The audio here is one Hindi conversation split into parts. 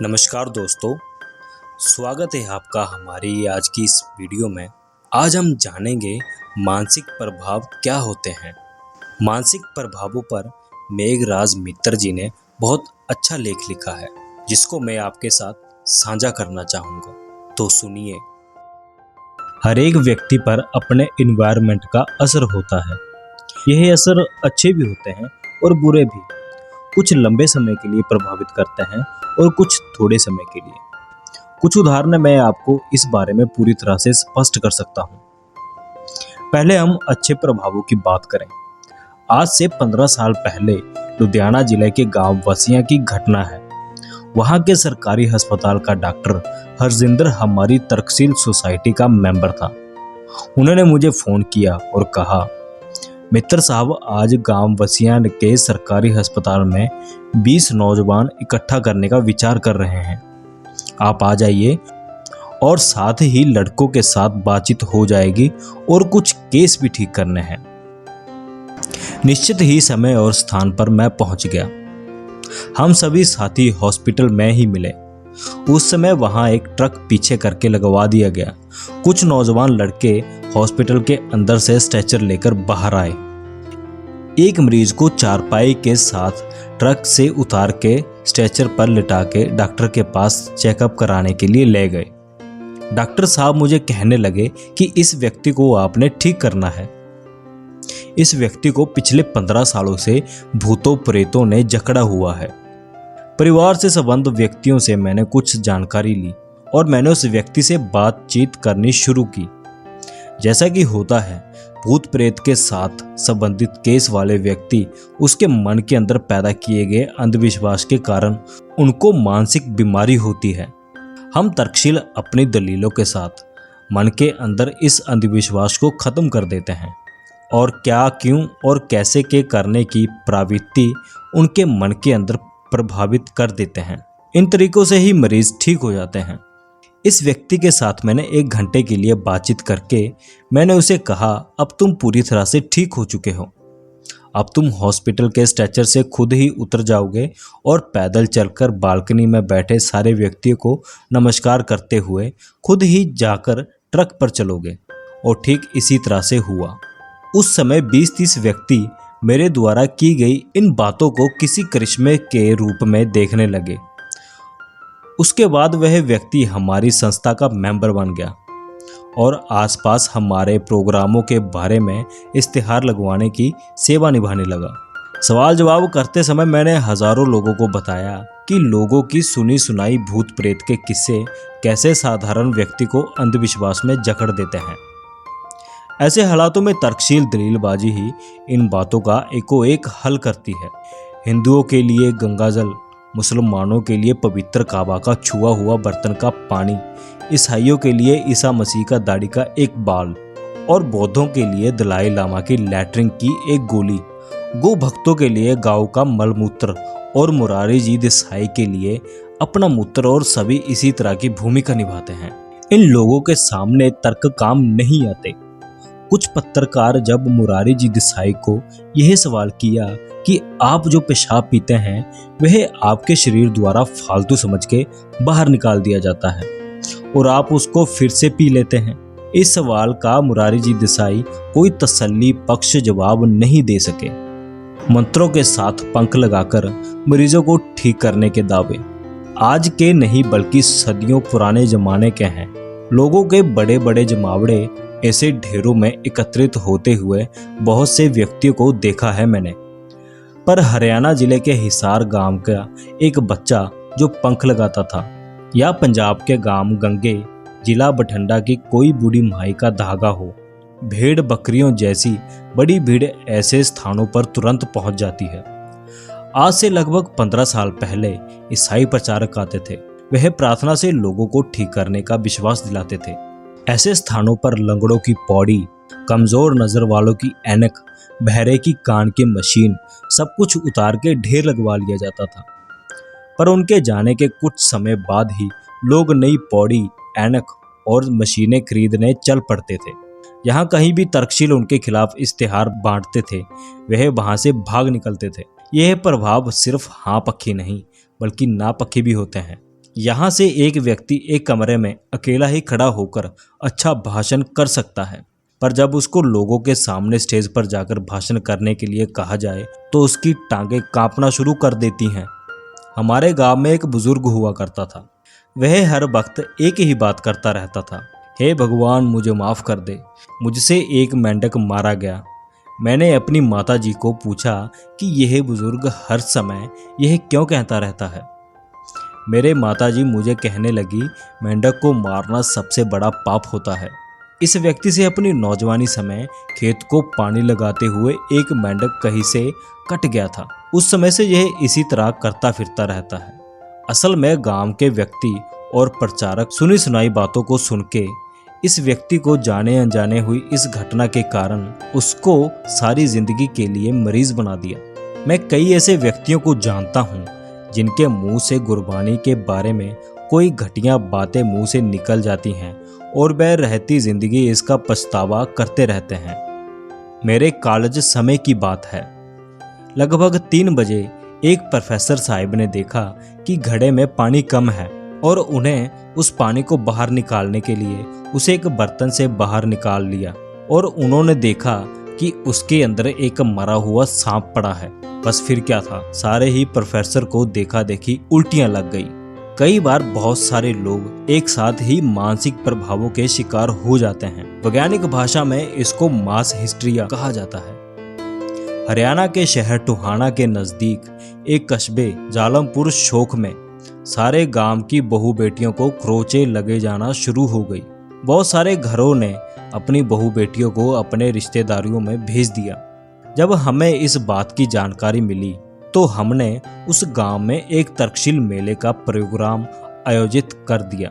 नमस्कार दोस्तों, स्वागत है आपका हमारी आज की इस वीडियो में। आज हम जानेंगे मानसिक प्रभाव क्या होते हैं। मानसिक प्रभावों पर मेघराज मित्तर जी ने बहुत अच्छा लेख लिखा है, जिसको मैं आपके साथ साझा करना चाहूँगा। तो सुनिए। हर एक व्यक्ति पर अपने एनवायरनमेंट का असर होता है। यह असर अच्छे भी होते हैं और बुरे भी। कुछ लंबे समय के लिए प्रभावित करते हैं और कुछ थोड़े समय के लिए। कुछ उदाहरण मैं आपको इस बारे में पूरी तरह से स्पष्ट कर सकता हूँ। पहले हम अच्छे प्रभावों की बात करें। आज से 15 साल पहले लुधियाना जिले के गांव वसिया की घटना है। वहां के सरकारी अस्पताल का डॉक्टर हरजिंदर हमारी तर्कशील सोसाइटी का मेंबर था। उन्होंने मुझे फोन किया और कहा, मित्र साहब, आज गांव वसिया के सरकारी अस्पताल में 20 नौजवान इकट्ठा करने का विचार कर रहे हैं। आप आ जाइए और साथ ही लड़कों के साथ बातचीत हो जाएगी और कुछ केस भी ठीक करने हैं। निश्चित ही समय और स्थान पर मैं पहुंच गया। हम सभी साथी हॉस्पिटल में ही मिले। उस समय वहां एक ट्रक पीछे करके लगवा दिया गया। कुछ नौजवान लड़के हॉस्पिटल के अंदर से स्ट्रेचर लेकर बाहर आए। एक मरीज को चारपाई के साथ ट्रक से उतार के स्ट्रेचर पर लिटा के डॉक्टर के पास चेकअप कराने के लिए ले गए। डॉक्टर साहब मुझे कहने लगे कि इस व्यक्ति को आपने ठीक करना है। इस व्यक्ति को पिछले 15 सालों से भूतों प्रेतों ने जकड़ा हुआ है। परिवार से संबंध व्यक्तियों से मैंने कुछ जानकारी ली और मैंने उस व्यक्ति से बातचीत करनी शुरू की। जैसा कि होता है, भूत प्रेत के साथ संबंधित केस वाले व्यक्ति उसके मन के अंदर पैदा किए गए अंधविश्वास के कारण उनको मानसिक बीमारी होती है। हम तर्कशील अपनी दलीलों के साथ मन के अंदर इस अंधविश्वास को खत्म कर देते हैं और क्या, क्यों और कैसे के करने की प्रवृत्ति उनके मन के अंदर प्रभावित कर देते हैं। इन तरीकों से ही मरीज ठीक हो जाते हैं। इस व्यक्ति के साथ मैंने 1 घंटे के लिए बातचीत करके मैंने उसे कहा, अब तुम पूरी तरह से ठीक हो चुके हो। अब तुम हॉस्पिटल के स्ट्रेचर से खुद ही उतर जाओगे और पैदल चलकर बालकनी में बैठे सारे व्यक्तियों को नमस्कार करते हुए खुद ही जाकर ट्रक पर चलोगे। और ठीक इसी तरह से हुआ। उस समय 20-30 व्यक्ति मेरे द्वारा की गई इन बातों को किसी करिश्मे के रूप में देखने लगे। उसके बाद वह व्यक्ति हमारी संस्था का मेंबर बन गया और आसपास हमारे प्रोग्रामों के बारे में इश्तिहार लगवाने की सेवा निभाने लगा। सवाल जवाब करते समय मैंने हजारों लोगों को बताया कि लोगों की सुनी सुनाई भूत प्रेत के किस्से कैसे साधारण व्यक्ति को अंधविश्वास में जकड़ देते हैं। ऐसे हालातों में तर्कशील दलीलबाजी ही इन बातों का एकोएक हल करती है। हिंदुओं के लिए गंगाजल, मुसलमानों के लिए पवित्र काबा का छुआ हुआ बर्तन का पानी, ईसाइयों के लिए ईसा मसीह का दाढ़ी का एक बाल और बौद्धों के लिए दलाई लामा की लैट्रिन की एक गोली, गो भक्तों के लिए गांव का मलमूत्र और मुरारी जी देसाई के लिए अपना मूत्र, और सभी इसी तरह की भूमिका निभाते हैं। इन लोगों के सामने तर्क काम नहीं आते। कुछ पत्रकार जब मुरारी जी देसाई को यह सवाल किया कि आप जो पेशाब पीते हैं वह आपके शरीर द्वारा फालतू समझ के बाहर निकाल दिया जाता है और आप उसको फिर से पी लेते हैं, इस सवाल का मुरारी जी देसाई कोई तसल्ली पक्ष जवाब नहीं दे सके। मंत्रों के साथ पंख लगाकर मरीजों को ठीक करने के दावे आज के नहीं बल्कि सदियों पुराने जमाने के हैं। लोगों के बड़े बड़े जमावड़े ऐसे ढेरों में एकत्रित होते हुए बहुत से व्यक्तियों को देखा है मैंने। पर हरियाणा जिले के हिसार गांव का एक बच्चा जो पंख लगाता था, या पंजाब के गांव गंगे जिला बठिंडा की कोई बूढ़ी माई का धागा हो, भेड़ बकरियों जैसी बड़ी भीड़ ऐसे स्थानों पर तुरंत पहुंच जाती है। आज से लगभग 15 साल पहले ईसाई प्रचारक आते थे। वह प्रार्थना से लोगों को ठीक करने का विश्वास दिलाते थे। ऐसे स्थानों पर लंगड़ों की पौड़ी, कमजोर नजर वालों की ऐनक, बहरे की कान की मशीन, सब कुछ उतार के ढेर लगवा लिया जाता था। पर उनके जाने के कुछ समय बाद ही लोग नई पौड़ी, ऐनक और मशीनें खरीदने चल पड़ते थे। यहाँ कहीं भी तर्कशील उनके खिलाफ इश्तिहार बांटते थे, वह वहां से भाग निकलते थे। यह प्रभाव सिर्फ हाँ पक्षी नहीं बल्कि ना पक्षी भी होते हैं। यहाँ से एक व्यक्ति एक कमरे में अकेला ही खड़ा होकर अच्छा भाषण कर सकता है, पर जब उसको लोगों के सामने स्टेज पर जाकर भाषण करने के लिए कहा जाए तो उसकी टांगें कांपना शुरू कर देती हैं। हमारे गांव में एक बुजुर्ग हुआ करता था। वह हर वक्त एक ही बात करता रहता था, हे भगवान मुझे माफ़ कर दे, मुझसे एक मेंढक मारा गया। मैंने अपनी माताजी को पूछा कि यह बुजुर्ग हर समय यह क्यों कहता रहता है। मेरे माताजी मुझे कहने लगी, मेंढक को मारना सबसे बड़ा पाप होता है। इस व्यक्ति से अपनी नौजवानी समय खेत को पानी लगाते हुए एक मेंढक कहीं से कट गया था। उस समय से यह इसी तरह करता फिरता रहता है। असल में गांव के व्यक्ति और प्रचारक सुनी सुनाई बातों को सुन के इस व्यक्ति को जाने अनजाने हुई इस घटना के कारण उसको सारी जिंदगी के लिए मरीज बना दिया। मैं कई ऐसे व्यक्तियों को जानता हूँ जिनके मुंह से गुरबानी के बारे में कोई घटिया बातें मुंह से निकल जाती हैं और वह रहती जिंदगी इसका पछतावा करते रहते हैं। मेरे कॉलेज समय की बात है। लगभग 3 बजे एक प्रोफेसर साहब ने देखा कि घड़े में पानी कम है और उन्हें उस पानी को बाहर निकालने के लिए उसे एक बर्तन से बाहर निकाल लिया और उन्होंने देखा कि उसके अंदर एक मरा हुआ सांप पड़ा है। बस फिर क्या था, सारे ही प्रोफेसर को देखा देखी उल्टियां लग गई। कई बार बहुत सारे लोग एक साथ ही मानसिक प्रभावों के शिकार हो जाते हैं। वैज्ञानिक भाषा में इसको मास हिस्ट्रिया कहा जाता है। हरियाणा के शहर टोहाना के नजदीक एक कस्बे जालमपुर शोक में सारे गांव की बहू बेटियों को खरोंचे लगे जाना शुरू हो गई। बहुत सारे घरों ने अपनी बहू बेटियों को अपने रिश्तेदारियों में भेज दिया। जब हमें इस बात की जानकारी मिली तो हमने उस गांव में एक तर्कशील मेले का प्रोग्राम आयोजित कर दिया।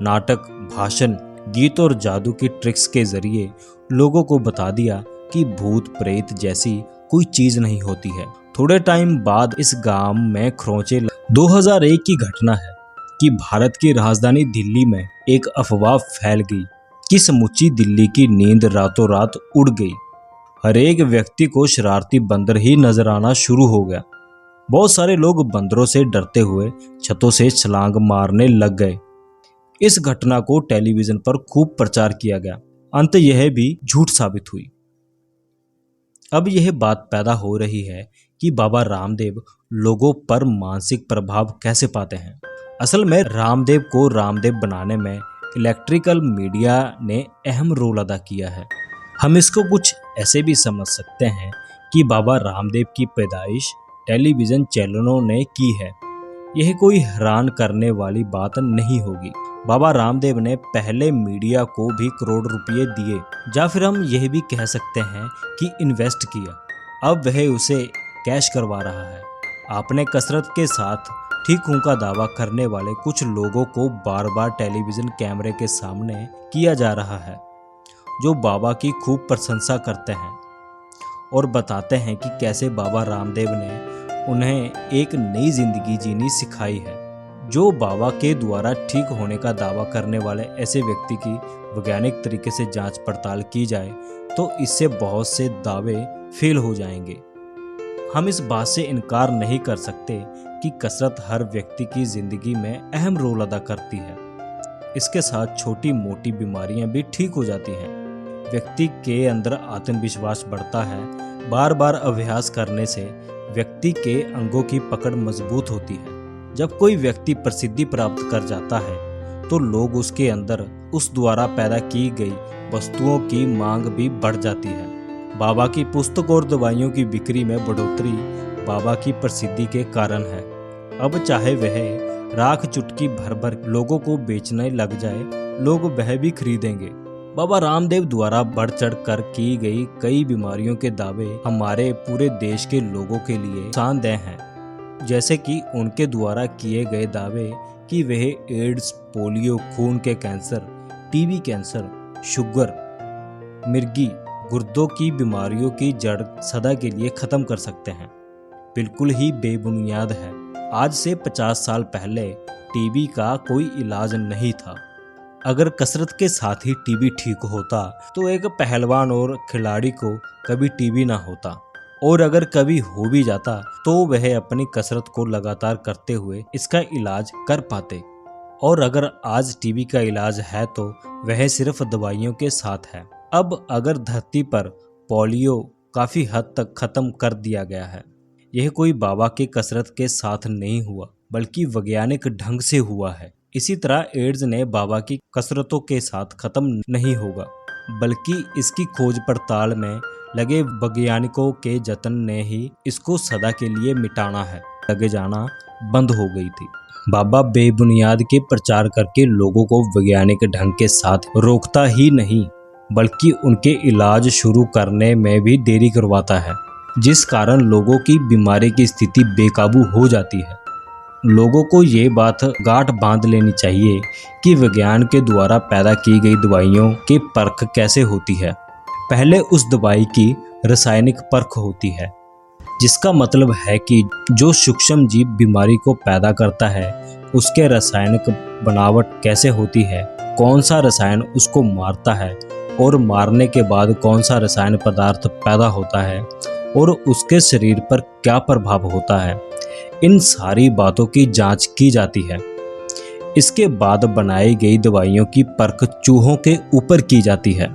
नाटक, भाषण, गीत और जादू की ट्रिक्स के जरिए लोगों को बता दिया कि भूत प्रेत जैसी कोई चीज नहीं होती है। थोड़े टाइम बाद इस गांव में खरोंचे 2001 की घटना है कि भारत की राजधानी दिल्ली में एक अफवाह फैल गई कि समूची दिल्ली की नींद रातों रात उड़ गई। हर एक व्यक्ति को शरारती बंदर ही नजर आना शुरू हो गया। बहुत सारे लोग बंदरों से डरते हुए छतों से छलांग मारने लग गए। इस घटना को टेलीविजन पर खूब प्रचार किया गया। अंत यह भी झूठ साबित हुई। अब यह बात पैदा हो रही है कि बाबा रामदेव लोगों पर मानसिक प्रभाव कैसे पाते हैं। असल में रामदेव को रामदेव बनाने में इलेक्ट्रिकल मीडिया ने अहम रोल अदा किया है। हम इसको कुछ ऐसे भी समझ सकते हैं कि बाबा रामदेव की पैदाइश टेलीविज़न चैनलों ने की है। यह कोई हैरान करने वाली बात नहीं होगी। बाबा रामदेव ने पहले मीडिया को भी करोड़ रुपए दिए, या फिर हम यह भी कह सकते हैं कि इन्वेस्ट किया। अब वह उसे कैश करवा रहा है। आपने कसरत के साथ ठीक हूं का दावा करने वाले कुछ लोगों को बार बार टेलीविज़न कैमरे के सामने किया जा रहा है, जो बाबा की खूब प्रशंसा करते हैं और बताते हैं कि कैसे बाबा रामदेव ने उन्हें एक नई जिंदगी जीनी सिखाई है। जो बाबा के द्वारा ठीक होने का दावा करने वाले ऐसे व्यक्ति की वैज्ञानिक तरीके से जांच पड़ताल की जाए तो इससे बहुत से दावे फेल हो जाएंगे। हम इस बात से इनकार नहीं कर सकते कि कसरत हर व्यक्ति की जिंदगी में अहम रोल अदा करती है। इसके साथ छोटी मोटी बीमारियां भी ठीक हो जाती हैं। व्यक्ति के अंदर आत्मविश्वास बढ़ता है। बार बार अभ्यास करने से व्यक्ति के अंगों की पकड़ मजबूत होती है। जब कोई व्यक्ति प्रसिद्धि प्राप्त कर जाता है तो लोग उसके अंदर उस द्वारा पैदा की गई वस्तुओं की मांग भी बढ़ जाती है। बाबा की पुस्तक और दवाइयों की बिक्री में बढ़ोतरी बाबा की प्रसिद्धि के कारण है। अब चाहे वह राख चुटकी भर भर लोगों को बेचने लग जाए, लोग वह भी खरीदेंगे। बाबा रामदेव द्वारा बढ़ चढ़ कर की गई कई बीमारियों के दावे हमारे पूरे देश के लोगों के लिए नुकसानदेह हैं। जैसे कि उनके द्वारा किए गए दावे कि वह एड्स, पोलियो, खून के कैंसर, टीबी कैंसर, शुगर, मिर्गी, गुर्दों की बीमारियों की जड़ सदा के लिए खत्म कर सकते हैं, बिल्कुल ही बेबुनियाद है। आज से 50 साल पहले टीबी का कोई इलाज नहीं था। अगर कसरत के साथ ही टीबी ठीक होता तो एक पहलवान और खिलाड़ी को कभी टीबी ना होता, और अगर कभी हो भी जाता तो वह अपनी कसरत को लगातार करते हुए इसका इलाज कर पाते। और अगर आज टीबी का इलाज है तो वह सिर्फ दवाइयों के साथ है। अब अगर धरती पर पोलियो काफ़ी हद तक ख़त्म कर दिया गया है, यह कोई बाबा की कसरत के साथ नहीं हुआ बल्कि वैज्ञानिक ढंग से हुआ है। इसी तरह एड्स ने बाबा की कसरतों के साथ ख़त्म नहीं होगा, बल्कि इसकी खोज पड़ताल में लगे वैज्ञानिकों के जतन ने ही इसको सदा के लिए मिटाना है। लगे जाना बंद हो गई थी। बाबा बेबुनियाद के प्रचार करके लोगों को वैज्ञानिक ढंग के साथ रोकता ही नहीं बल्कि उनके इलाज शुरू करने में भी देरी करवाता है, जिस कारण लोगों की बीमारी की स्थिति बेकाबू हो जाती है। लोगों को ये बात गांठ बांध लेनी चाहिए कि विज्ञान के द्वारा पैदा की गई दवाइयों की परख कैसे होती है। पहले उस दवाई की रासायनिक परख होती है, जिसका मतलब है कि जो सूक्ष्म जीव बीमारी को पैदा करता है उसके रासायनिक बनावट कैसे होती है, कौन सा रसायन उसको मारता है और मारने के बाद कौन सा रसायन पदार्थ पैदा होता है और उसके शरीर पर क्या प्रभाव होता है। इन सारी बातों की जांच की जाती है। इसके बाद बनाई गई दवाइयों की परख चूहों के ऊपर की जाती है,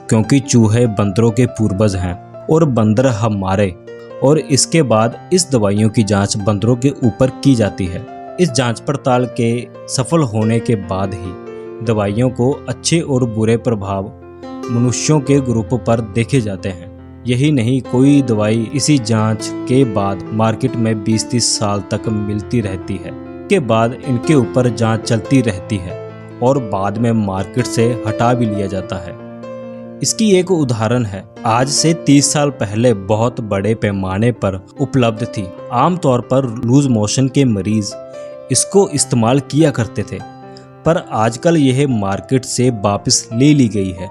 क्योंकि चूहे बंदरों के पूर्वज हैं और बंदर हमारे। और इसके बाद इस दवाइयों की जांच बंदरों के ऊपर की जाती है। इस जांच पड़ताल के सफल होने के बाद ही दवाइयों को अच्छे और बुरे प्रभाव मनुष्यों के ग्रुप पर देखे जाते हैं। यही नहीं, कोई दवाई इसी जांच के बाद मार्केट में 20-30 साल तक मिलती रहती है। के बाद इनके ऊपर जांच चलती रहती है और बाद में मार्केट से हटा भी लिया जाता है। इसकी एक उदाहरण है, आज से 30 साल पहले बहुत बड़े पैमाने पर उपलब्ध थी। आमतौर पर लूज मोशन के मरीज इसको इस्तेमाल किया करते थे, पर आजकल यह मार्केट से वापस ले ली गई है।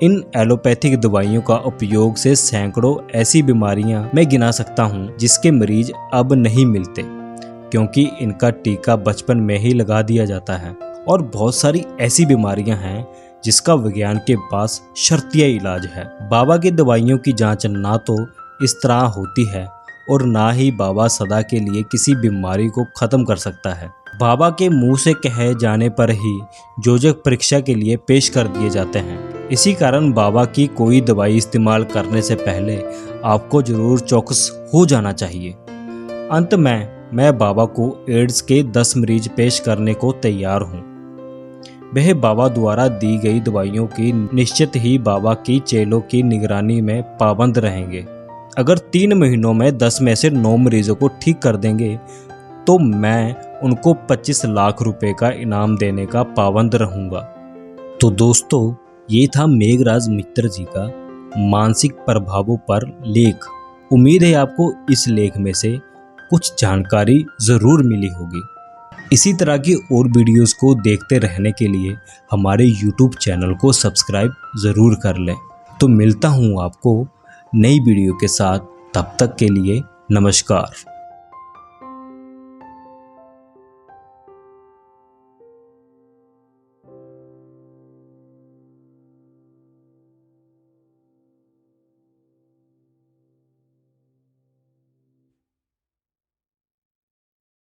इन एलोपैथिक दवाइयों का उपयोग से सैकड़ों ऐसी बीमारियां मैं गिना सकता हूं जिसके मरीज अब नहीं मिलते, क्योंकि इनका टीका बचपन में ही लगा दिया जाता है। और बहुत सारी ऐसी बीमारियां हैं जिसका विज्ञान के पास शर्तिया इलाज है। बाबा की दवाइयों की जांच ना तो इस तरह होती है और ना ही बाबा सदा के लिए किसी बीमारी को खत्म कर सकता है। बाबा के मुंह से कहे जाने पर ही जोजक परीक्षा के लिए पेश कर दिए जाते हैं। इसी कारण बाबा की कोई दवाई इस्तेमाल करने से पहले आपको जरूर चौकस हो जाना चाहिए। अंत में मैं बाबा को एड्स के 10 मरीज पेश करने को तैयार हूँ। वह बाबा द्वारा दी गई दवाइयों की निश्चित ही बाबा की चेलों की निगरानी में पाबंद रहेंगे। अगर 3 महीनों में 10 में से 9 मरीजों को ठीक कर देंगे तो मैं उनको 25 लाख रुपए का इनाम देने का पाबंद रहूंगा। तो दोस्तों, ये था मेघराज मित्र जी का मानसिक प्रभावों पर लेख। उम्मीद है आपको इस लेख में से कुछ जानकारी ज़रूर मिली होगी। इसी तरह की और वीडियोस को देखते रहने के लिए हमारे YouTube चैनल को सब्सक्राइब ज़रूर कर लें। तो मिलता हूँ आपको नई वीडियो के साथ, तब तक के लिए नमस्कार।